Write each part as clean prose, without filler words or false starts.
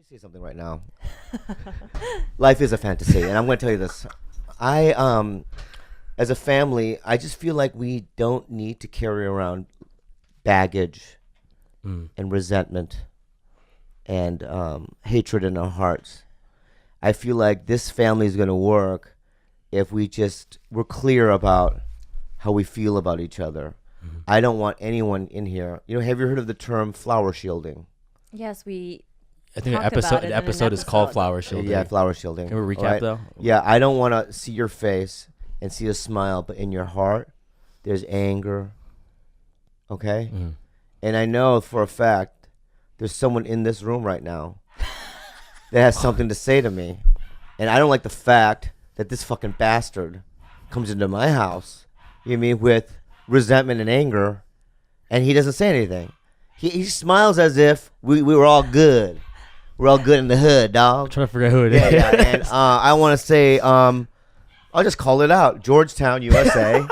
say something right now. Life is a fantasy, and I'm going to tell you this. As a family, I just feel like we don't need to carry around baggage and resentment and hatred in our hearts. I feel like this family is going to work if we're clear about how we feel about each other. I don't want anyone in here. Have you heard of the term flower shielding? Yes, I think the episode is called Flower Shielding. Yeah, flower shielding. Can we recap though? Yeah, I don't want to see your face and see a smile, but in your heart, there's anger. Okay? And I know for a fact there's someone in this room right now that has something to say to me. And I don't like the fact that this fucking bastard comes into my house, with resentment and anger, and he doesn't say anything. He smiles as if we were all good. We're all good in the hood, dog. I'm trying to figure out who it is. Yeah, and I want to say, I'll just call it out. Georgetown, USA,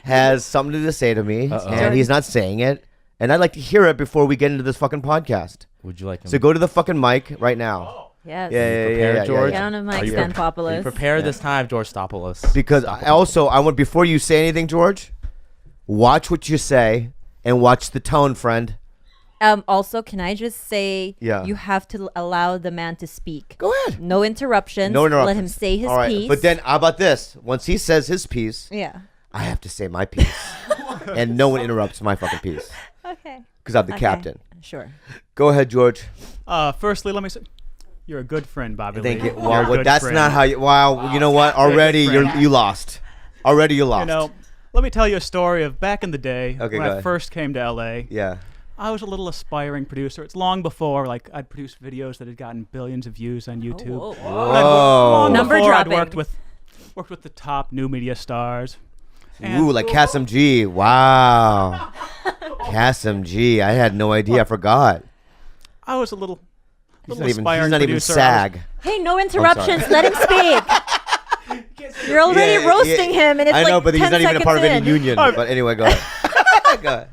has something to say to me, and he's not saying it. And I'd like to hear it before we get into this fucking podcast. Would you like him? So go to the fucking mic right now. Yes. Yeah, George? Get on a mic, Are you Stanpopoulos. prepare this time, George Stopoulos. Because I want, before you say anything, George, watch what you say and watch the tone, friend. Also, can I just say, you have to allow the man to speak. Go ahead. No interruptions. No interruptions. Let him say his All right. piece. But then, how about this? Once he says his piece, I have to say my piece. And no one interrupts my fucking piece. Okay. Because I'm the captain. Sure. Go ahead, George. Firstly, let me say, you're a good friend, Bobby Thank Lee. you. Well, that's not how you... Wow, you know what? Already, you lost. Already you lost. Let me tell you a story of back in the day when go I ahead. first came to L.A. Yeah. I was a little aspiring producer. It's long before, I'd produced videos that had gotten billions of views on YouTube. Whoa. Number dropping. I'd worked with the top new media stars. Ooh, like Kasim G. Wow. Kasim G. I had no idea. I forgot. I was a little He's aspiring not even producer. SAG. Hey, no interruptions. Let him speak. You're already roasting him, and it's I know, like but he's 10 not even a part of seconds any in. union. But anyway, go ahead. Go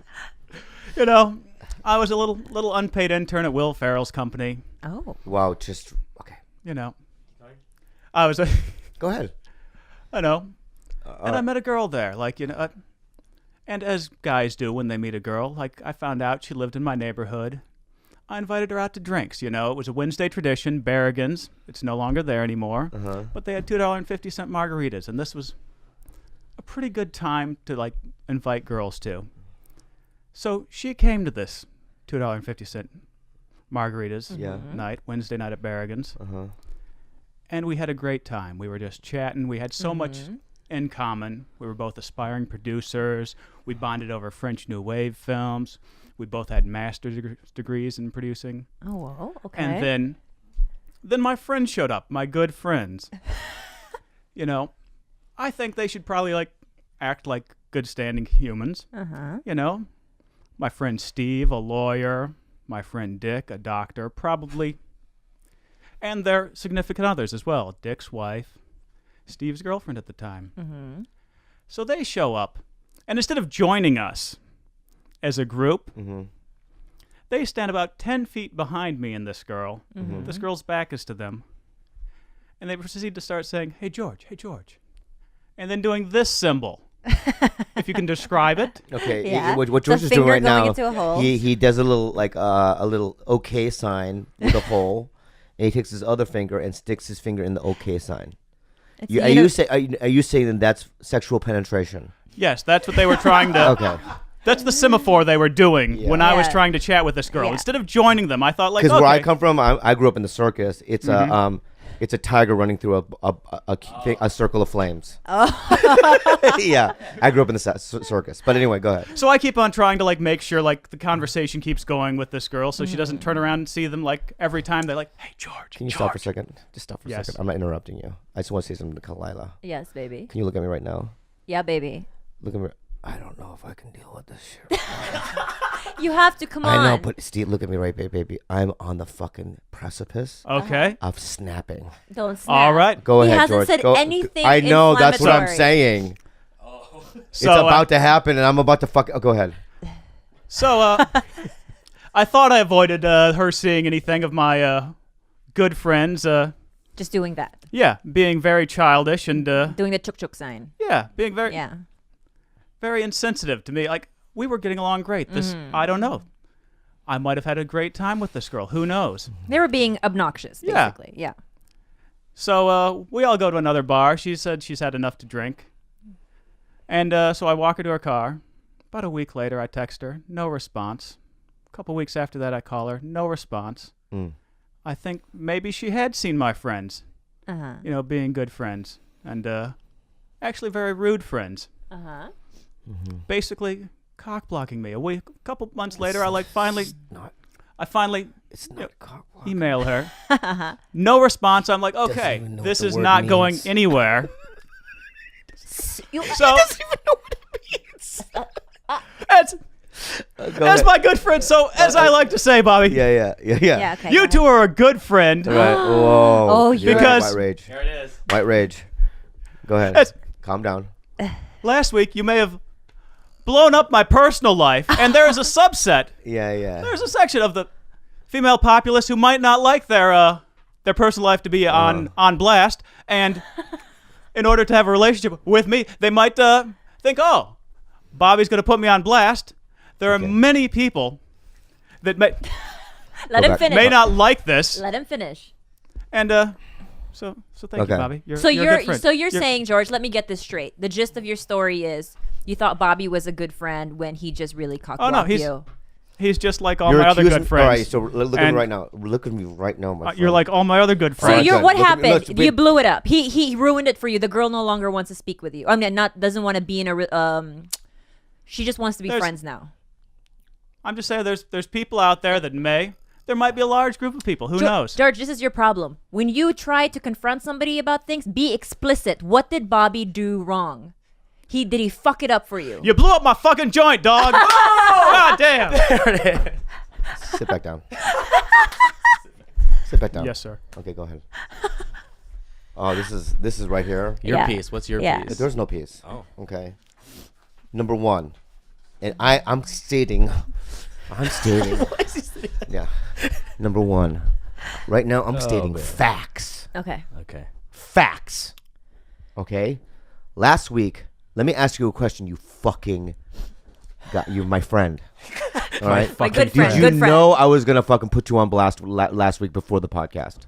ahead. I was a little unpaid intern at Will Ferrell's company. Oh. Wow, just okay. I was a Go ahead. I know. And I met a girl there, and as guys do when they meet a girl, I found out she lived in my neighborhood. I invited her out to drinks, It was a Wednesday tradition, Barrigan's. It's no longer there anymore. But they had $2.50 margaritas, and this was a pretty good time to, invite girls to. So she came to this $2.50 margaritas night, Wednesday night at Barrigan's. And we had a great time. We were just chatting. We had so much in common. We were both aspiring producers. We bonded over French New Wave films. We both had master's degrees in producing. Oh, well, okay. And then my friends showed up, my good friends. I think they should probably act like good standing humans. My friend Steve, a lawyer. My friend Dick, a doctor, probably. And their significant others as well. Dick's wife, Steve's girlfriend at the time. So they show up, and instead of joining us as a group, they stand about 10 feet behind me and this girl. This girl's back is to them. And they proceed to start saying, hey, George. And then doing this symbol. If you can describe it. Okay, Yeah. what George is doing right now, into a hole. he does a little okay sign with a hole, and he takes his other finger and sticks his finger in the okay sign. Are you saying that that's sexual penetration? Yes, that's what they were trying to. Okay. That's the semaphore they were doing when I was trying to chat with this girl. Yeah. Instead of joining them, I thought Because where I come from, I grew up in the circus. It's it's a tiger running through a circle of flames. Yeah, I grew up in the circus. But anyway, go ahead. So I keep on trying to make sure the conversation keeps going with this girl, so she doesn't turn around and see them every time they're like, "Hey, George." Can you stop for a second? Just stop for a Yes. second. I'm not interrupting you. I just want to say something to Kalila. Yes, baby. Can you look at me right now? Yeah, baby. Look at me. I don't know if I can deal with this shit. You have to, come on. I know, but Steve, look at me right, baby. I'm on the fucking precipice Okay. of snapping. Don't snap. All right. Go He ahead, hasn't George. said Go. anything I know, that's what I'm inflammatory. saying. It's So, about to happen, and I'm about to fuck. Oh, go ahead. So I thought I avoided her seeing anything of my good friends. Just doing that. Yeah, being very childish and Doing the chuk chuk sign. yeah, being very Yeah. very insensitive to me. Like we were getting along great. This Mm-hmm. I don't know. I might have had a great time with this girl. Who knows? They were being obnoxious, Yeah. basically. Yeah. So we all go to another bar. She said she's had enough to drink. And so I walk her to her car. About a week later, I text her. No response. A couple weeks after that, I call her. No response. Mm. I think maybe she had seen my friends, Uh-huh. being good friends. And actually very rude friends. Uh-huh. Basically cock blocking me. A couple months later, I finally It's not cock block. email her. No response. I'm like, okay, even know this what the is word not going means. anywhere. You, So as Go my good friend, so as I like to say, Bobby, Yeah. yeah, okay. you two are a good friend. Right. Whoa. Oh, You're yeah. Because- white rage. There it is. White rage. Go ahead. As- Calm down. Last week, you may have blown up my personal life, and there is a subset. Yeah. There's a section of the female populace who might not like their personal life to be on blast, and in order to have a relationship with me, they might think, oh, Bobby's going to put me on blast. There are many people that Let Go him back. finish. may not like this, Let him finish. and so thank Okay. you, Bobby. You're So a good friend. you're saying, George, let me get this straight. The gist of your story is you thought Bobby was a good friend when he just really cock Oh, no, blocked you. He's just like all You're my other accusing- good friends. All right, so look at me And- right now. Look at me right now, my friend. You're like all my other good So Alright, friends. you're good. what Look at me- happened? look, You wait. blew it up. He ruined it for you. The girl no longer wants to speak with you. I mean, not doesn't want to be in a she just wants to be There's- friends now. I'm just saying there's people out there that there might be a large group of people. Who knows? George, this is your problem. When you try to confront somebody about things, be explicit. What did Bobby do wrong? Did he fuck it up for you? You blew up my fucking joint, dog. God damn. Sit back down. Sit back down. Yes, sir. Okay, go ahead. Oh, this is right here. Your Yeah. piece. What's your Yeah. piece? There's no piece. Oh. Okay. Number one, and I'm stating. Yeah. Number one, right now I'm stating man. facts. Okay. Okay. Facts. Okay. Last week, let me ask you a question. You fucking got you, my friend. All right. My good friend. Did you Good friend. know I was gonna fucking put you on blast last week before the podcast?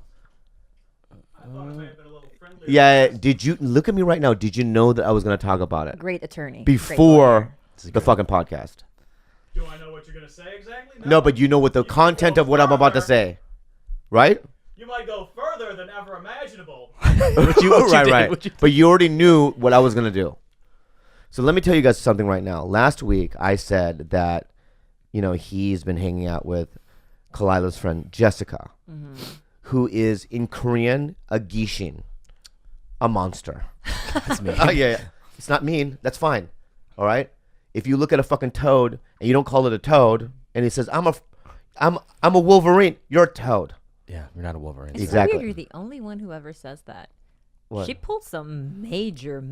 Yeah. Did you look at me right now? Did you know that I was gonna talk about it Great attorney. Great before the fucking podcast? Do I know what you're gonna say exactly? No, but you know what the content of what I'm about to say, right? You might go further than ever imaginable. What you right, did, right. what you- But you already knew what I was gonna do. So let me tell you guys something right now. Last week I said that, he's been hanging out with Kalila's friend Jessica, who is in Korean a gishin, a monster. That's me. Oh yeah. It's not mean. That's fine. All right. If you look at a fucking toad and you don't call it a toad, and he says, I'm a Wolverine," you're a toad. Yeah, you're not a Wolverine. It's Exactly. so weird you're the only one who ever says that. What? She pulled some major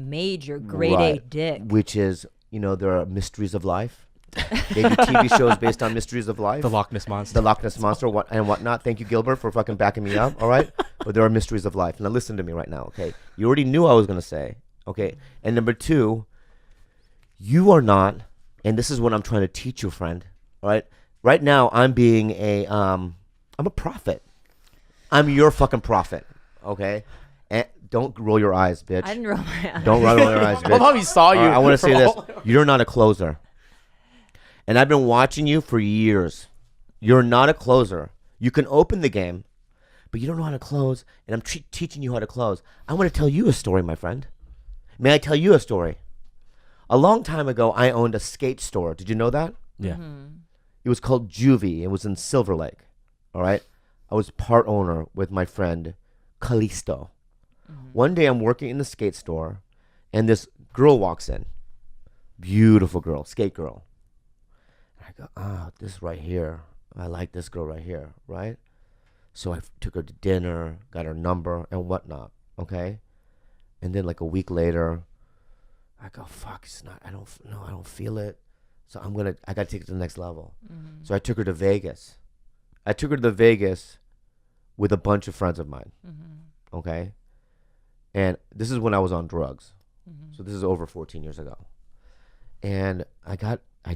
grade A Right. dick. Which is, there are mysteries of life. They do TV shows based on mysteries of life. The Loch Ness Monster. The Loch Ness Monster and whatnot. Thank you, Gilbert, for fucking backing me up. All right? But there are mysteries of life. Now listen to me right now, okay? You already knew I was going to say, okay? And number two, you are not, and this is what I'm trying to teach you, friend, all right? Right now, I'm being I'm a prophet. I'm your fucking prophet, okay? And don't roll your eyes, bitch. I didn't roll my eyes. Don't roll your eyes, bitch. My mommy saw you. All right, I want to say this. All- You're not a closer. And I've been watching you for years. You're not a closer. You can open the game, but you don't know how to close. And I'm teaching you how to close. I want to tell you a story, my friend. May I tell you a story? A long time ago, I owned a skate store. Did you know that? Yeah. It was called Juvie. It was in Silver Lake. All right? I was part owner with my friend Callisto. One day I'm working in the skate store, and this girl walks in. Beautiful girl, skate girl. I go, this right here. I like this girl right here, right? So I took her to dinner, got her number and whatnot, okay? And then like a week later, I go, fuck, I don't feel it. So I gotta take it to the next level. So I took her to Vegas. with a bunch of friends of mine. Okay, and this is when I was on drugs. So this is over 14 years ago, and I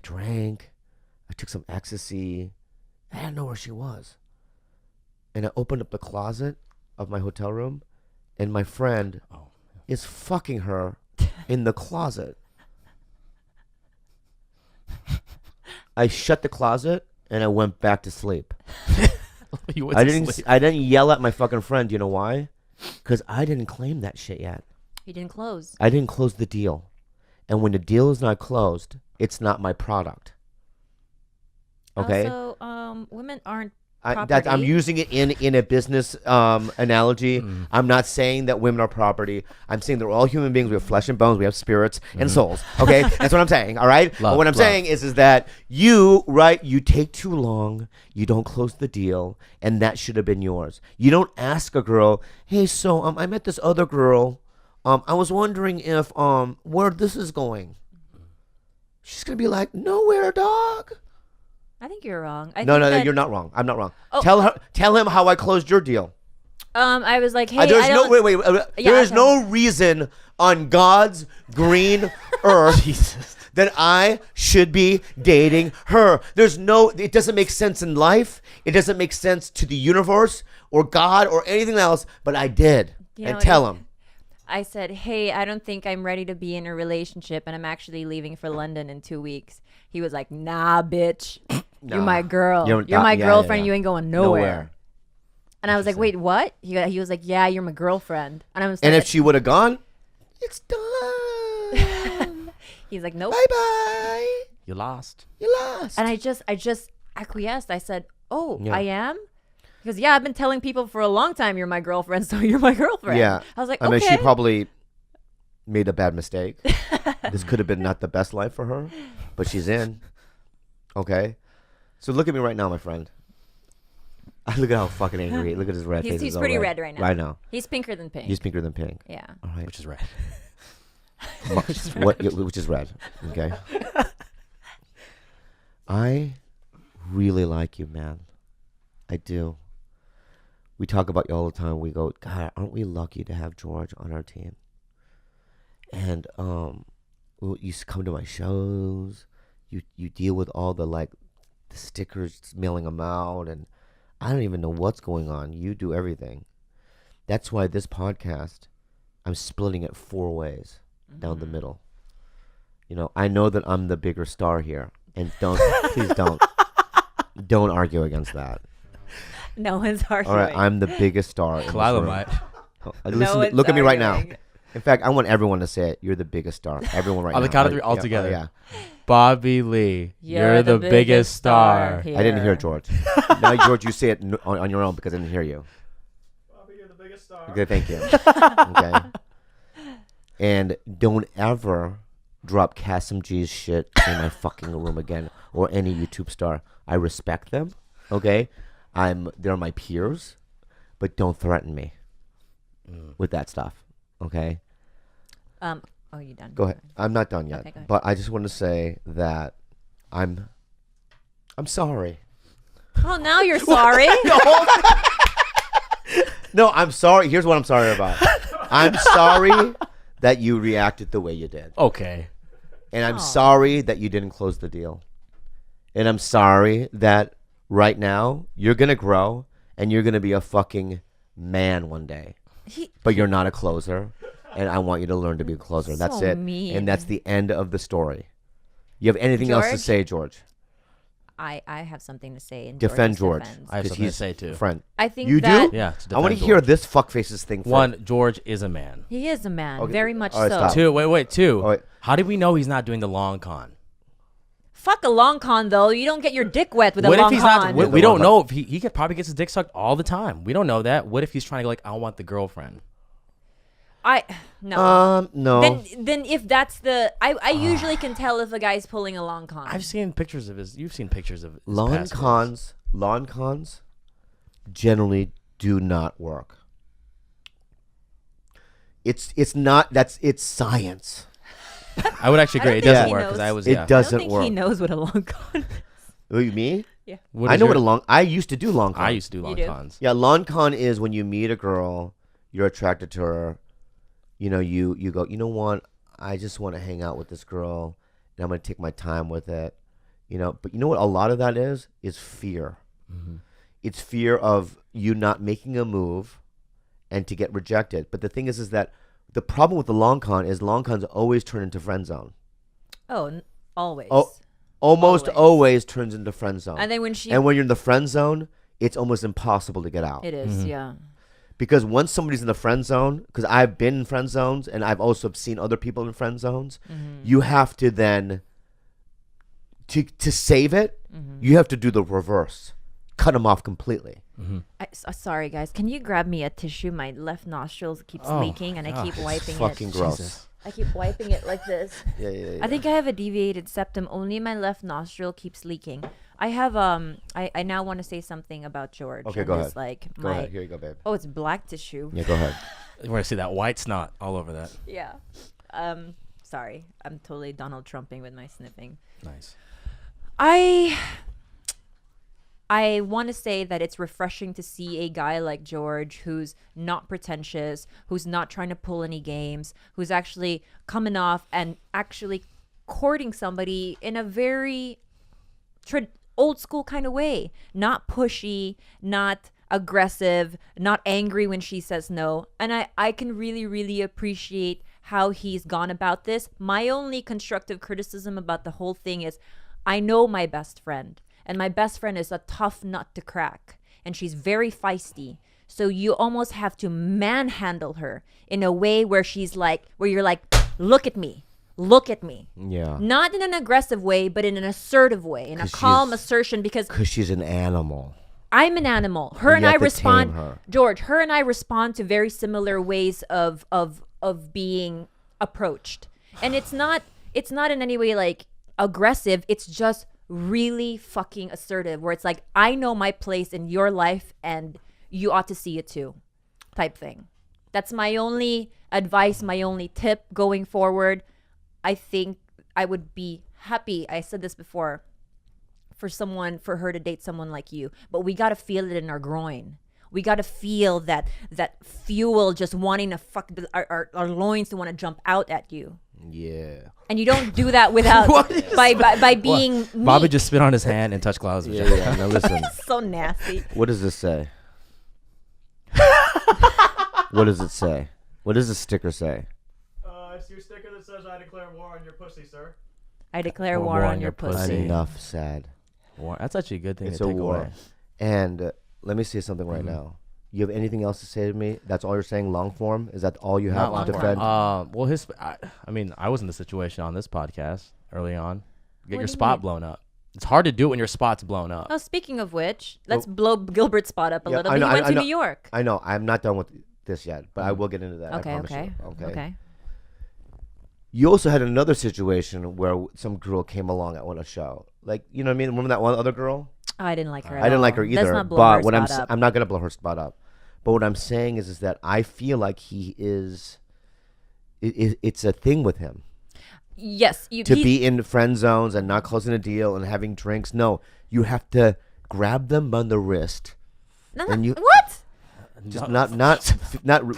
drank, I took some ecstasy. I didn't know where she was, and I opened up the closet of my hotel room, and my friend is fucking her in the closet. I shut the closet and I went back to sleep. You went I to didn't. sleep. I didn't yell at my fucking friend. You know why? Because I didn't claim that shit yet. He didn't close. I didn't close the deal, and when the deal is not closed, it's not my product. Okay. Also, women aren't I'm property. using it in a business analogy. I'm not saying that women are property. I'm saying they're all human beings. We have flesh and bones. We have spirits and souls. Okay, that's what I'm saying. All right. But what I'm saying is that you take too long. You don't close the deal, and that should have been yours. You don't ask a girl, hey, so I met this other girl. I was wondering if where this is going. She's gonna be like, nowhere, dog. I think you're wrong. No, think you're not wrong. I'm not wrong. Oh. Tell him how I closed your deal. I was like, hey, There's I no don't... wait. Yeah, there is okay. no reason on God's green earth that I should be dating her. It doesn't make sense in life. It doesn't make sense to the universe or God or anything else. But I did, tell him. I said, hey, I don't think I'm ready to be in a relationship, and I'm actually leaving for London in 2 weeks. He was like, nah, bitch. You're my girl. You're my girlfriend. You ain't going nowhere. And I was like, wait, what? He was like, yeah, you're my girlfriend. And I was And like, if she would have gone, it's done. he's like, nope. Bye bye. You lost. You lost. And I just acquiesced. I said, oh, Yeah. I am? Because, yeah, I've been telling people for a long time you're my girlfriend, so you're my girlfriend. Yeah. I was like, I okay. mean, she probably made a bad mistake. This could have been not the best life for her, but she's in. Okay? So look at me right now, my friend. Look at how fucking angry. Look at his red face. He's all pretty red right now. Right now. He's pinker than pink. He's pinker than pink. Yeah. All right. Which is right. Which is red. Okay. I really like you, man. I do. We talk about you all the time. We go, God, aren't we lucky to have George on our team? And you used to come to my shows. You deal with all the stickers, mailing them out, and I don't even know what's going on. You do everything. That's why this podcast, I'm splitting it 4 ways down the middle. You know, I know that I'm the bigger star here, and please don't argue against that. No one's arguing. All right, I'm the biggest star. In this Kalila room. might. one's Look at me right now. arguing. In fact, I want everyone to say it. You're the biggest star. Everyone right now. On the count of 3, all Yeah, together. yeah. Bobby Lee, you're the biggest star. here. I didn't hear it, George. Now, George, you say it on your own because I didn't hear you. Bobby, you're the biggest star. Okay, thank you. Okay. And don't ever drop Kasim G's shit in my fucking room again, or any YouTube star. I respect them. Okay, they're my peers, but don't threaten me with that stuff. Okay. Oh, you done? Go ahead. I'm not done yet, Okay, go ahead. but I just want to say that I'm sorry. Oh, now you're sorry. No, I'm sorry. Here's what I'm sorry about. I'm sorry that you reacted the way you did. Okay. And I'm sorry that you didn't close the deal. And I'm sorry that right now you're going to grow and you're going to be a fucking man one day. But you're not a closer. And I want you to learn to be a closer. That's So it. mean. And that's the end of the story. You have anything else to George? say, George? I have something to say in Defend George's George. defense. I have 'Cause something to he's say, too. Friend. I think You that do? Yeah. I want to hear this fuckface's thing first. 1, George is a man. he is a man, Okay, very much all right, so. stop. 2, wait. 2. Oh, wait. How did we know he's not doing the long con? Fuck a long con though. You don't get your dick wet with a What long if he's con. not? We, Yeah, we the long don't know if he could probably gets his dick sucked all the time. We don't know that. What if he's trying to I want the girlfriend? No. No. Then if that's the I usually can tell if a guy's pulling a long con. I've seen pictures of his. You've seen pictures of his Lawn past cons generally do not work. It's science. moves. I would actually agree. It think doesn't he work because knows. I was. It Yeah. I doesn't don't think work. he knows what a long con is. Who, me? Yeah. I know what I used to do long con. I used to do long cons. Yeah, long con is when you meet a girl, you're attracted to her. You know, you go, you know what? I just want to hang out with this girl, and I'm going to take my time with it. You know, but you know what? A lot of that is fear. Mm-hmm. It's fear of you not making a move, and to get rejected. But the thing is that the problem with the long con is long cons always turn into friend zone. Oh, always. Oh, almost always turns into friend zone. And then when you're in the friend zone, it's almost impossible to get out. It is, yeah. Because once somebody's in the friend zone, because I've been in friend zones and I've also seen other people in friend zones, you have to then, to save it, you have to do the reverse. Cut them off completely. Sorry, guys. Can you grab me a tissue? My left nostril keeps leaking, and I keep wiping fucking it. Gross. Jesus. I keep wiping it like this. Yeah. I think I have a deviated septum. Only my left nostril keeps leaking. I have I now want to say something about George. Okay, go ahead. Go ahead. Here you go, babe. Oh, it's black tissue. Yeah, go ahead. You want to see that white snot all over that? Yeah. Sorry, I'm totally Donald Trumping with my sniffing. Nice. I want to say that it's refreshing to see a guy like George who's not pretentious, who's not trying to pull any games, who's actually coming off and actually courting somebody in a very old school kind of way. Not pushy, not aggressive, not angry when she says no. And I can really, really appreciate how he's gone about this. My only constructive criticism about the whole thing is I know my best friend. And my best friend is a tough nut to crack. And she's very feisty. So you almost have to manhandle her in a way where you're like, look at me. Look at me. Yeah. Not in an aggressive way, but in an assertive way, in a calm assertion, because she's an animal. I'm an animal. Her and I respond, George, her and I respond to very similar ways of being approached. And it's not in any way like aggressive. It's just really fucking assertive, where it's like, I know my place in your life and you ought to see it too, type thing. That's my only advice, my only tip going forward. I think I would be happy, I said this before, for her to date someone like you, but we got to feel it in our groin. We got to feel that fuel, just wanting to fuck our loins to want to jump out at you. Yeah. And you don't do that without by being meek. Bobby just spit on his hand and touched Klaus. Yeah. Now listen. So nasty. What does this say? What does it say? What does the sticker say? It's your sticker that says, "I declare war on your pussy, sir." I declare war on your pussy. Enough said. War. That's actually a good thing It's to a take war. away. And let me say something right now. You have anything else to say to me? That's all you're saying, long form? Is that all you have to defend? I was in the situation on this podcast early on. Get your spot blown up. It's hard to do it when your spot's blown up. Oh, speaking of which, let's blow Gilbert's spot up a little bit. He went to New York. I know. I'm not done with this yet, but I will get into that. Okay, I promise you. Okay. You also had another situation where some girl came along at a show. Like, you know what I mean? Remember that one other girl? Oh, I didn't like her. I didn't like her either. Let's not blow her but spot up. I'm not going to blow her spot up. But what I'm saying is that I feel like he is. It's a thing with him. Yes, to be in friend zones and not closing a deal and having drinks. No, you have to grab them by the wrist. What? Just not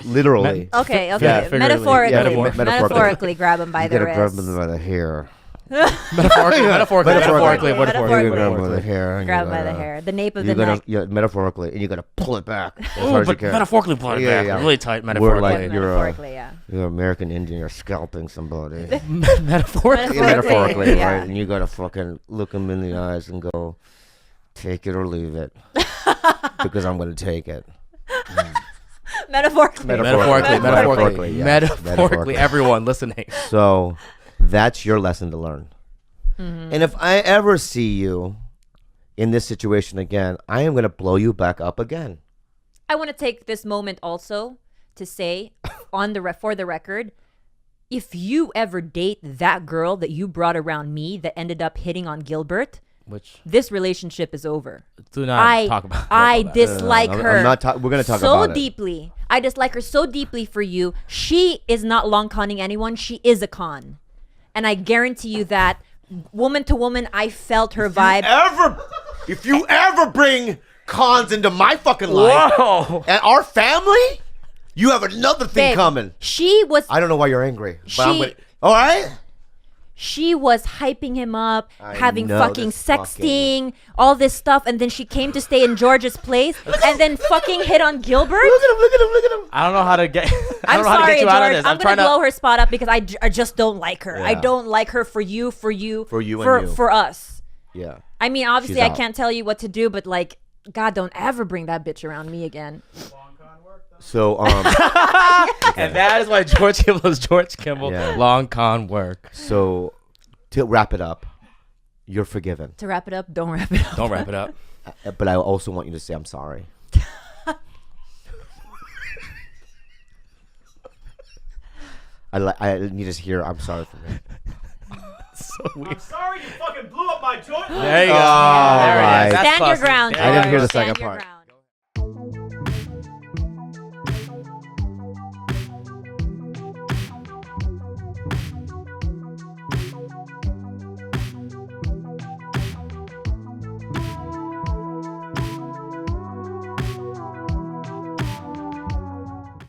literally. Okay. Yeah, metaphorically grab them by the wrist. You gotta grab them by the hair. Metaphorically. You grab them by the hair. Grab them by the hair. The nape of the neck. Yeah, metaphorically, and you gotta pull it back as hard as you can. Metaphorically pull it back. Really tight metaphorically. Metaphorically, yeah. You're an American Indian. You're scalping somebody. Metaphorically, right? And you gotta fucking look them in the eyes and go, take it or leave it, because I'm gonna take it. Metaphorically, everyone listening. So that's your lesson to learn. And if I ever see you in this situation again, I am going to blow you back up again. I want to take this moment also to say for the record, if you ever date that girl that you brought around me that ended up hitting on Gilbert, this relationship is over. Do not talk about. I dislike her. We're going to talk so about it. deeply. I dislike her so deeply for you. She is not long conning anyone. She is a con, and I guarantee you that. Woman to woman, I felt her vibe. If you ever bring cons into my fucking life and our family, you have another thing coming. She was. I don't know why you're angry, but I'm gonna, all right. She was hyping him up, having fucking sexting, all this stuff, and then she came to stay in George's place, and then fucking hit on Gilbert. Look at him. I don't know how to get. I'm sorry, George. I'm gonna blow her spot up because I just don't like her. Yeah. I don't like her for you, for us. Yeah. I mean, obviously, I can't tell you what to do, but like, God, don't ever bring that bitch around me again. So, and that is why George Kimball is George Kimball. Yeah. Long con work. So, to wrap it up, you're forgiven. To wrap it up, don't wrap it up. Don't wrap it up. But I also want you to say I'm sorry. I need to hear I'm sorry for me. So weird. I'm sorry you fucking blew up my joint. There you go. Right. Stand your ground, George. I didn't hear the Stand second your part. ground.